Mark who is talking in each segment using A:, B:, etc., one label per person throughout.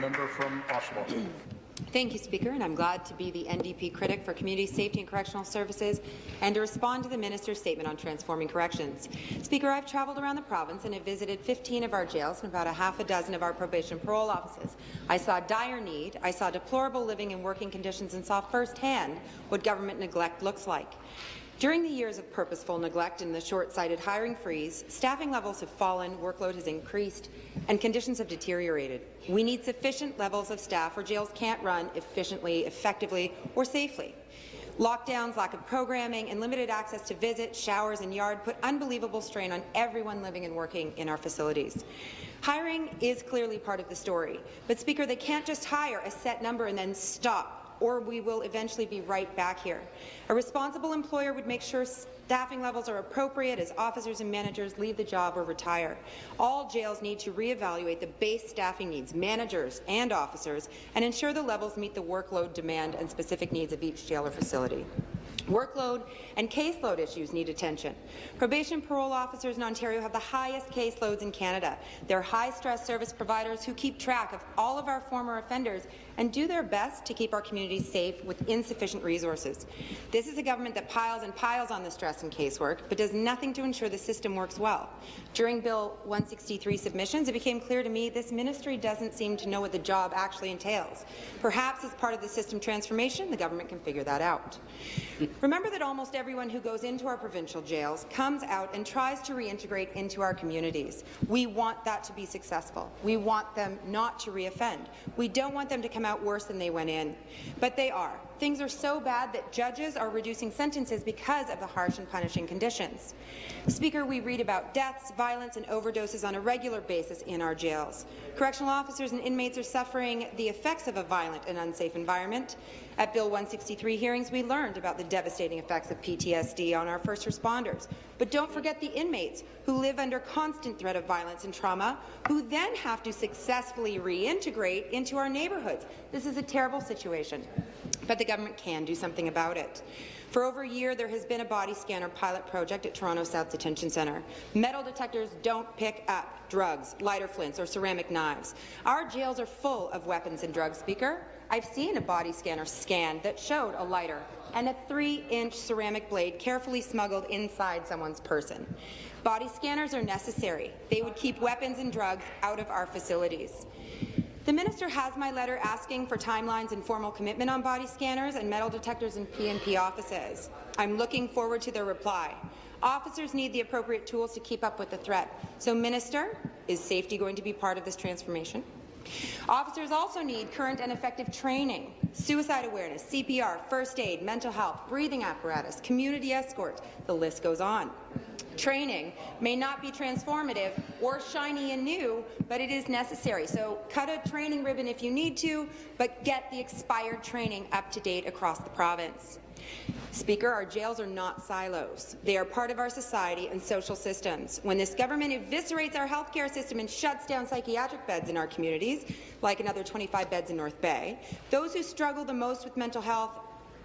A: member from Oshawa.
B: Thank you, Speaker, and I'm glad to be the NDP critic for Community Safety and Correctional Services and to respond to the Minister's statement on transforming corrections. Speaker, I've travelled around the province and have visited 15 of our jails and about a half a dozen of our probation and parole offices. I saw dire need, I saw deplorable living and working conditions, and saw firsthand what government neglect looks like. During the years of purposeful neglect and the short-sighted hiring freeze, staffing levels have fallen, workload has increased, and conditions have deteriorated. We need sufficient levels of staff or jails can't run efficiently, effectively, or safely. Lockdowns, lack of programming, and limited access to visits, showers, and yard put unbelievable strain on everyone living and working in our facilities. Hiring is clearly part of the story, but, Speaker, they can't just hire a set number and then stop, or we will eventually be right back here. A responsible employer would make sure staffing levels are appropriate as officers and managers leave the job or retire. All jails need to reevaluate the base staffing needs, managers and officers, and ensure the levels meet the workload demand and specific needs of each jail or facility. Workload and caseload issues need attention. Probation parole officers in Ontario have the highest caseloads in Canada. They're high-stress service providers who keep track of all of our former offenders and do their best to keep our communities safe with insufficient resources. This is a government that piles and piles on the stress and casework, but does nothing to ensure the system works well. During Bill 163 submissions, it became clear to me this ministry doesn't seem to know what the job actually entails. Perhaps as part of the system transformation, the government can figure that out. Remember that almost everyone who goes into our provincial jails comes out and tries to reintegrate into our communities. We want that to be successful. We want them not to reoffend. We don't want them to come out worse than they went in. But they are. Things are so bad that judges are reducing sentences because of the harsh and punishing conditions. Speaker, we read about deaths, violence and overdoses on a regular basis in our jails. Correctional officers and inmates are suffering the effects of a violent and unsafe environment. At Bill 163 hearings, we learned about the devastating effects of PTSD on our first responders. But don't forget the inmates who live under constant threat of violence and trauma, who then have to successfully reintegrate into our neighbourhoods. This is a terrible situation, but the government can do something about it. For over a year, there has been a body scanner pilot project at Toronto South Detention Centre. Metal detectors don't pick up drugs, lighter flints, or ceramic knives. Our jails are full of weapons and drugs, Speaker. I've seen a body scanner scan that showed a lighter and a 3-inch ceramic blade carefully smuggled inside someone's person. Body scanners are necessary. They would keep weapons and drugs out of our facilities. The minister has my letter asking for timelines and formal commitment on body scanners and metal detectors in PNP offices. I'm looking forward to their reply. Officers need the appropriate tools to keep up with the threat. So, Minister, is safety going to be part of this transformation? Officers also need current and effective training, suicide awareness, CPR, first aid, mental health, breathing apparatus, community escort. The list goes on. Training may not be transformative or shiny and new, but it is necessary. So cut a training ribbon if you need to, but get the expired training up to date across the province. Speaker, our jails are not silos. They are part of our society and social systems. When this government eviscerates our healthcare system and shuts down psychiatric beds in our communities, like another 25 beds in North Bay, those who struggle the most with mental health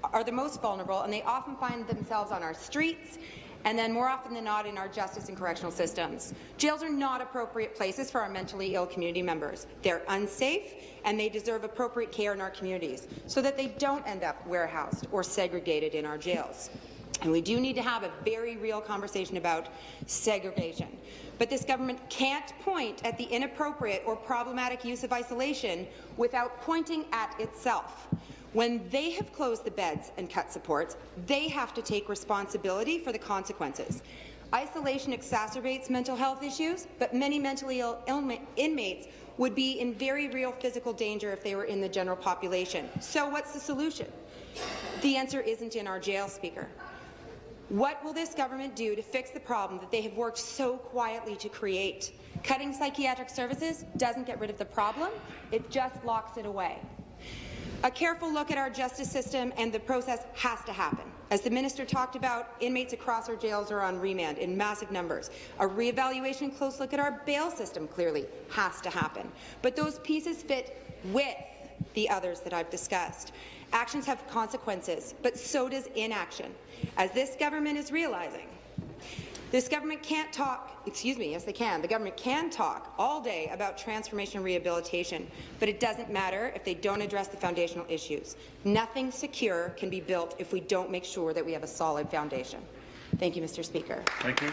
B: are the most vulnerable, and they often find themselves on our streets and then more often than not in our justice and correctional systems. Jails are not appropriate places for our mentally ill community members. They're unsafe, and they deserve appropriate care in our communities so that they don't end up warehoused or segregated in our jails. And we do need to have a very real conversation about segregation. But this government can't point at the inappropriate or problematic use of isolation without pointing at itself. When they have closed the beds and cut supports, they have to take responsibility for the consequences. Isolation exacerbates mental health issues, but many mentally ill inmates would be in very real physical danger if they were in the general population. So what's the solution? The answer isn't in our jail, Speaker. What will this government do to fix the problem that they have worked so quietly to create? Cutting psychiatric services doesn't get rid of the problem, it just locks it away. A careful look at our justice system and the process has to happen. As the minister talked about, inmates across our jails are on remand in massive numbers. A reevaluation and close look at our bail system clearly has to happen. But those pieces fit with the others that I've discussed. Actions have consequences, but so does inaction. As this government is realizing, This government can't talk, yes they can, the government can talk all day about transformation and rehabilitation, but it doesn't matter if they don't address the foundational issues. Nothing secure can be built if we don't make sure that we have a solid foundation. Thank you, Mr. Speaker.
A: Thank you.